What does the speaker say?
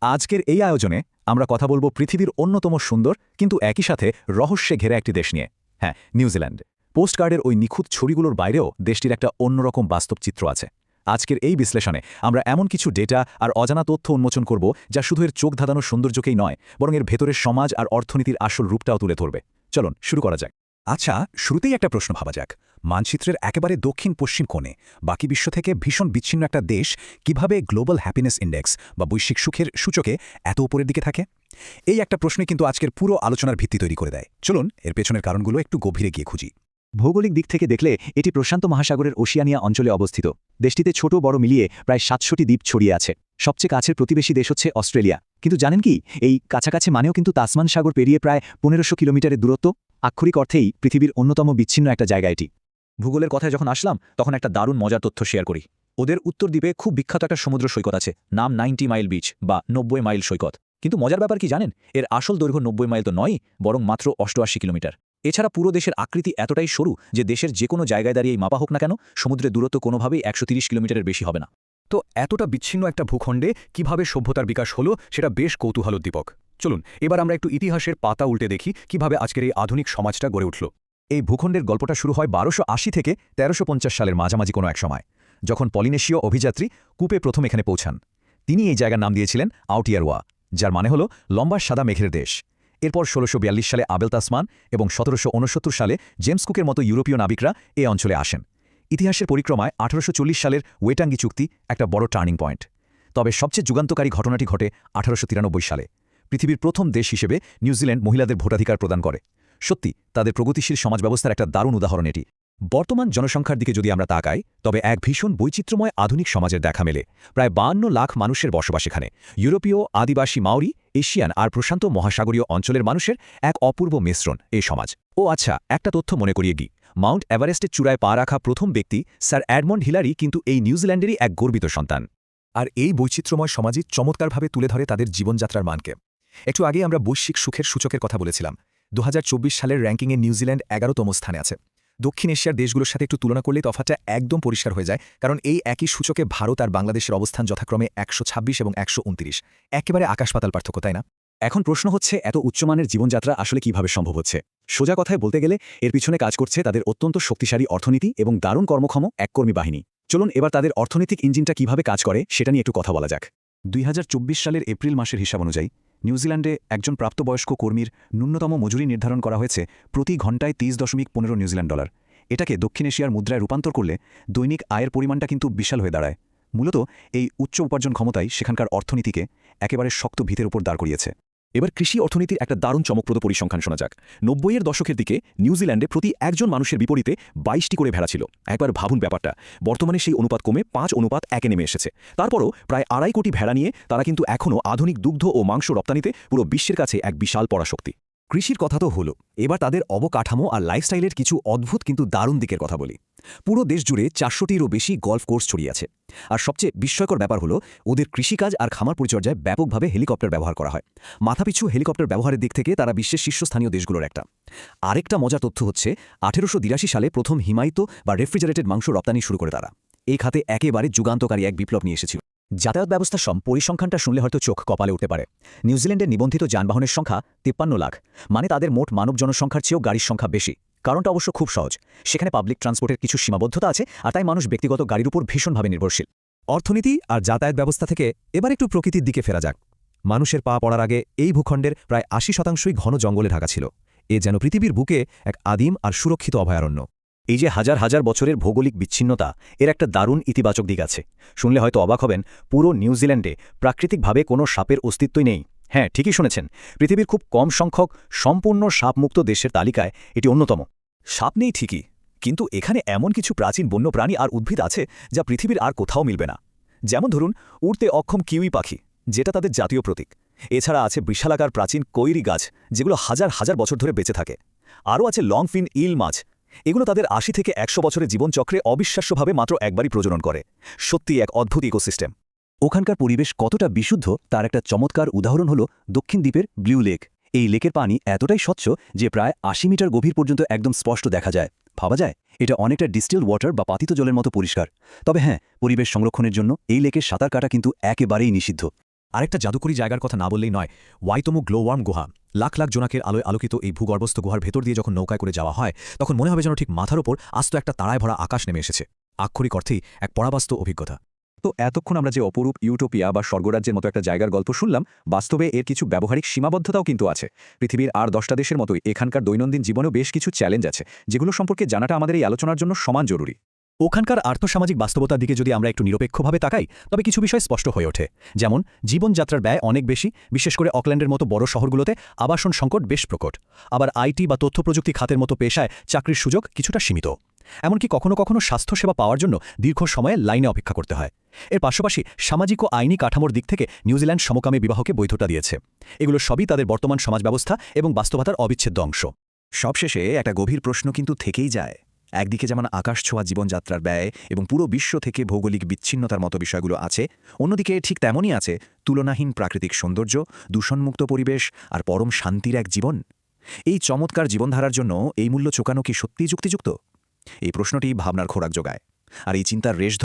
আজকের এই আয়োজনে আমরা কথা বলবো পৃথিবীর অন্যতম সুন্দর কিন্তু একই সাথে রহস্যে ঘেরা একটি দেশ নিয়ে। হ্যাঁ, নিউজিল্যান্ড। পোস্টকার্ডের ওই নিখুঁত ছবিগুলোর বাইরেও দেশটির একটা অন্যরকম বাস্তব চিত্র আছে। আজকের এই বিশ্লেষণে আমরা এমন কিছু ডেটা আর অজানা তথ্য উন্মোচন করব যা শুধু এর চোখ ধাঁধানো সৌন্দর্যকেই নয়, বরং এর ভেতরের সমাজ আর অর্থনীতির আসল রূপটাও তুলে ধরবে। চলুন শুরু করা যাক। আচ্ছা, শুরুতেই একটা প্রশ্ন ভাবা যাক। মানচিত্রের একেবারে দক্ষিণ পশ্চিম কোণে বাকি বিশ্ব থেকে ভীষণ বিচ্ছিন্ন একটা দেশ কিভাবে গ্লোবাল হ্যাপিনেস ইন্ডেক্স বা বৈশ্বিক সুখের সূচকে এত উপরের দিকে থাকে? এই একটা প্রশ্নই কিন্তু আজকের পুরো আলোচনার ভিত্তি তৈরি করে দেয়। চলুন এর পেছনের কারণগুলো একটু গভীরে গিয়ে খুঁজি। ভৌগোলিক দিক থেকে দেখলে এটি প্রশান্ত মহাসাগরের ওশিয়ানিয়া অঞ্চলে অবস্থিত। দেশটিতে ছোট বড় মিলিয়ে প্রায় ৭০০টি দ্বীপ ছড়িয়ে আছে। সবচেয়ে কাছের প্রতিবেশী দেশ হচ্ছে অস্ট্রেলিয়া। কিন্তু জানেন কি, এই কাছাকাছি মানেও কিন্তু তাসমান সাগর পেরিয়ে প্রায় ১৫০০ কিলোমিটারের দূরত্ব। আক্ষরিক অর্থেই পৃথিবীর অন্যতম বিচ্ছিন্ন একটা জায়গা এটি। ভূগোলের কথায় যখন আসলাম তখন একটা দারুণ মজার তথ্য শেয়ার করি। ওদের উত্তর দ্বীপে খুব বিখ্যাত একটা সমুদ্র সৈকত আছে, নাম 90 মাইল বিচ বা ৯০ মাইল সৈকত। কিন্তু মজার ব্যাপার কি জানেন, এর আসল দৈর্ঘ্য ৯০ মাইল তো নয়, বরং মাত্র ৮৮ কিলোমিটার। এছাড়া পুরো দেশের আকৃতি এতটাই সরু যে দেশের যে কোনো জায়গায় দাঁড়িয়েই মাপা হোক না কেন, সমুদ্রের দূরত্ব কোনোভাবেই ১৩০ কিলোমিটারের বেশি হবে না। তো এতটা বিচ্ছিন্ন একটা ভূখণ্ডে কিভাবে সভ্যতার বিকাশ হলো সেটা বেশ কৌতূহলোদ্দীপক। চলুন এবার আমরা একটু ইতিহাসের পাতা উল্টে দেখি কিভাবে আজকের এই আধুনিক সমাজটা গড়ে উঠল। এই ভূখণ্ডের গল্পটা শুরু হয় ১২৮০ থেকে ১৩৫০ সালের মাঝামাঝি কোনো এক সময়, যখন পলিনেশীয় অভিযাত্রী কুপে প্রথম এখানে পৌঁছান। তিনি এই জায়গার নাম দিয়েছিলেন আউটিয়ারওয়া, যার মানে হল লম্বা সাদা মেঘের দেশ। এরপর ১৬৪২ সালে আবেল তাসমান এবং ১৭৬৯ সালে জেমস কুকের মতো ইউরোপীয় নাবিকরা এ অঞ্চলে আসেন। ইতিহাসের পরিক্রমায় ১৮৪০ সালের ওয়েটাঙ্গি চুক্তি একটা বড় টার্নিং পয়েন্ট। তবে সবচেয়ে যুগান্তকারী ঘটনাটি ঘটে ১৮৯৩ সালে। পৃথিবীর প্রথম দেশ হিসেবে নিউজিল্যান্ড মহিলাদের ভোটাধিকার প্রদান করে। সত্যি তাদের প্রগতিশীল সমাজ ব্যবস্থার একটা দারুণ উদাহরণ এটি। বর্তমান জনসংখ্যার দিকে যদি আমরা তাকাই, তবে এক ভীষণ বৈচিত্র্যময় আধুনিক সমাজের দেখা মেলে। প্রায় ৫২ লাখ মানুষের বসবাস এখানে। ইউরোপীয়, আদিবাসী, মাওরি, এশিয়ান আর প্রশান্ত মহাসাগরীয় অঞ্চলের মানুষের এক অপূর্ব মিশ্রণ এই সমাজ। ও আচ্ছা, একটা তথ্য মনে করিয়ে গি, মাউন্ট এভারেস্টের চূড়ায় পা রাখা প্রথম ব্যক্তি স্যার এডমন্ড হিলারি কিন্তু এই নিউজিল্যান্ডেরই এক গর্বিত সন্তান। আর এই বৈচিত্র্যময় সমাজই চমৎকারভাবে তুলে ধরে তাদের জীবনযাত্রার মানকে। একটু আগে আমরা বৈশ্বিক সুখের সূচকের কথা বলেছিলাম। ২০২৪ সালের র্যাঙ্কিংয়ে নিউজিল্যান্ড ১১তম স্থানে আছে। দক্ষিণ এশিয়ার দেশগুলোর সাথে একটু তুলনা করলে তফাৎটা একদম পরিষ্কার হয়ে যায়, কারণ এই একই সূচকে ভারত আর বাংলাদেশের অবস্থান যথাক্রমে ১২৬ এবং ১২৯। একেবারে আকাশপাতাল পার্থক্য, তাই না? এখন প্রশ্ন হচ্ছে, এত উচ্চমানের জীবনযাত্রা আসলে কিভাবে সম্ভব হচ্ছে? সোজা কথায় বলতে গেলে এর পিছনে কাজ করছে তাদের অত্যন্ত শক্তিশালী অর্থনীতি এবং দারুণ কর্মক্ষম এক কর্মী বাহিনী। চলুন এবার তাদের অর্থনৈতিক ইঞ্জিনটা কিভাবে কাজ করে সেটা নিয়ে একটু কথা বলা যাক। ২০২৪ সালের এপ্রিল মাসের হিসাব অনুযায়ী নিউজিল্যান্ডে একজন প্রাপ্তবয়স্ক কর্মীর ন্যূনতম মজুরি নির্ধারণ করা হয়েছে প্রতি ঘণ্টায় ৩০.১৫ নিউজিল্যান্ড ডলার। এটাকে দক্ষিণ এশিয়ার মুদ্রায় রূপান্তর করলে দৈনিক আয়ের পরিমাণটা কিন্তু বিশাল হয়ে দাঁড়ায়। মূলত এই উচ্চ উপার্জন ক্ষমতাই সেখানকার অর্থনীতিকে একেবারে শক্ত ভিতের উপর দাঁড় করিয়েছে। এবার কৃষি অর্থনীতির একটা দারুণ চমকপ্রদ পরিসংখ্যান শোনা যাক। ৯০-এর দশকের দিকে নিউজিল্যান্ডে প্রতি একজন মানুষের বিপরীতে ২২টি করে ভেড়া ছিল। একবার ভাবুন ব্যাপারটা। বর্তমানে সেই অনুপাত কমে ৫:১ নেমে এসেছে। তারপরও প্রায় ২.৫ কোটি ভেড়া নিয়ে তারা কিন্তু এখনও আধুনিক দুগ্ধ ও মাংস রপ্তানিতে পুরো বিশ্বের কাছে এক বিশাল পরাশক্তি। কৃষির কথা তো হলো, এবার তাদের অবকাঠামো আর লাইফস্টাইলের কিছু অদ্ভুত কিন্তু দারুণ দিকের কথা বলি। পুরো দেশ জুড়ে ৪০০টিরও বেশি গল্ফ কোর্স ছড়িয়ে আছে। আর সবচেয়ে বিস্ময়কর ব্যাপার হলো, ওদের কৃষিকাজ আর খামার পরিচর্যায় ব্যাপকভাবে হেলিকপ্টার ব্যবহার করা হয়। মাথাপিছু হেলিকপ্টার ব্যবহারের দিক থেকে তারা বিশ্বের শীর্ষস্থানীয় দেশগুলোর একটা। আরেকটা মজার তথ্য হচ্ছে, ১৮৮২ সালে প্রথম হিমায়িত বা রেফ্রিজারেটেড মাংস রপ্তানি শুরু করে তারা। এই খাতে একেবারে যুগান্তকারী এক বিপ্লব নিয়ে এসেছিল। যাতায়াত ব্যবস্থার পরিসংখ্যানটা শুনলে হয়তো চোখ কপালে উঠতে পারে। নিউজিল্যান্ডের নিবন্ধিত যানবাহনের সংখ্যা ৫৩ লাখ, মানে তাদের মোট মানব জনসংখ্যার চেয়েও গাড়ির সংখ্যা বেশি। কারণটা অবশ্য খুব সহজ, সেখানে পাবলিক ট্রান্সপোর্টের কিছু সীমাবদ্ধতা আছে, আর তাই মানুষ ব্যক্তিগত গাড়ির উপর ভীষণভাবে নির্ভরশীল। অর্থনীতি আর যাতায়াত ব্যবস্থা থেকে এবার একটু প্রকৃতির দিকে ফেরা যাক। মানুষের পা পড়ার আগে এই ভূখণ্ডের প্রায় ৮০% ঘন জঙ্গলে ঢাকা ছিল। এ যেন পৃথিবীর বুকে এক আদিম আর সুরক্ষিত অভয়ারণ্য। এই যে হাজার হাজার বছরের ভৌগোলিক বিচ্ছিন্নতা, এর একটা দারুণ ইতিবাচক দিক আছে। শুনলে হয়তো অবাক হবেন, পুরো নিউজিল্যান্ডে প্রাকৃতিকভাবে কোনো সাপের অস্তিত্বই নেই। হ্যাঁ, ঠিকই শুনেছেন, পৃথিবীর খুব কম সংখ্যক সম্পূর্ণ সাপমুক্ত দেশের তালিকায় এটি অন্যতম। সাপ নেই ঠিকই, কিন্তু এখানে এমন কিছু প্রাচীন বন্যপ্রাণী আর উদ্ভিদ আছে যা পৃথিবীর আর কোথাও মিলবে না। যেমন ধরুন উড়তে অক্ষম কিউই পাখি, যেটা তাদের জাতীয় প্রতীক। এছাড়া আছে বিশালাকার প্রাচীন কৈরি গাছ, যেগুলো হাজার হাজার বছর ধরে বেঁচে থাকে। আরও আছে লংফিন ইল মাছ, এগুলো তাদের ৮০ থেকে ১০০ বছরের জীবনচক্রে অবিশ্বাস্যভাবে মাত্র একবারই প্রজনন করে। সত্যি এক অদ্ভুত ইকোসিস্টেম। ওখানকার পরিবেশ কতটা বিশুদ্ধ তার একটা চমৎকার উদাহরণ হলো দক্ষিণ দ্বীপের ব্লু লেক। এই লেকের পানি এতটাই স্বচ্ছ যে প্রায় ৮০ মিটার গভীর পর্যন্ত একদম স্পষ্ট দেখা যায়। ভাবা যায়, এটা অনেকটা ডিস্টিলড ওয়াটার বা পাতিত জলের মতো পরিষ্কার। তবে হ্যাঁ, পরিবেশ সংরক্ষণের জন্য এই লেকের সাঁতার কাটা কিন্তু একেবারেই নিষিদ্ধ। আরেকটা জাদুকরী জায়গার কথা না বললেই নয়, ওয়াইতমো গ্লোওয়ার্ম গুহা। লাখ লাখ জোনাকের আলোয় আলোকিত এই ভূগর্ভস্থ গুহার ভেতর দিয়ে যখন নৌকায় করে যাওয়া হয়, তখন মনে হবে যেন ঠিক মাথার ওপর আস্ত একটা তারায় ভরা আকাশ নেমে এসেছে। আক্ষরিক অর্থেই এক পরাবাস্তব অভিজ্ঞতা। তো এতক্ষণ আমরা যে অপরূপ ইউটোপিয়া বা স্বর্গরাজ্যের মতো একটা জায়গার গল্প শুনলাম, বাস্তবে এর কিছু ব্যবহারিক সীমাবদ্ধতাও কিন্তু আছে। পৃথিবীর আর 10টা দেশের মতোই এখানকার দৈনন্দিন জীবনেও বেশ কিছু চ্যালেঞ্জ আছে, যেগুলো সম্পর্কে জানাটা আমাদের এই আলোচনার জন্য সমান জরুরি। ওখানকার আর্থসামাজিক বাস্তবতার দিকে যদি আমরা একটু নিরপেক্ষভাবে তাকাই, তবে কিছু বিষয় স্পষ্ট হয়ে ওঠে। যেমন জীবনযাত্রার ব্যয় অনেক বেশি, বিশেষ করে অকল্যান্ডের মতো বড় শহরগুলোতে আবাসন সংকট বেশ প্রকট। আবার আইটি বা তথ্য প্রযুক্তি খাতের মতো পেশায় চাকরির সুযোগ কিছুটা সীমিত। এমনকি কখনো কখনো স্বাস্থ্যসেবা পাওয়ার জন্য দীর্ঘ সময়ে লাইনে অপেক্ষা করতে হয়। এর পাশাপাশি সামাজিক ও আইনি কাঠামোর দিক থেকে নিউজিল্যান্ড সমকামী বিবাহকে বৈধতা দিয়েছে। এগুলো সবই তাদের বর্তমান সমাজ ব্যবস্থা এবং বাস্তবতার অবিচ্ছেদ্য অংশ। সবশেষে একটা গভীর প্রশ্ন কিন্তু থেকেই যায়। একদিকে যেমন আকাশ ছোঁয়া জীবনযাত্রার ব্যয় এবং পুরো বিশ্ব থেকে ভৌগোলিক বিচ্ছিন্নতার মতো বিষয়গুলো আছে, অন্যদিকে ঠিক তেমনই আছে তুলনাহীন প্রাকৃতিক সৌন্দর্য, দূষণমুক্ত পরিবেশ আর পরম শান্তির এক জীবন। এই চমৎকার জীবনধারার জন্য এই মূল্য চোকানো কি সত্যিই যুক্তিযুক্ত? এই প্রশ্নটি ভাবনার খোরাক যোগায়। আর এই চিন্তার রেশ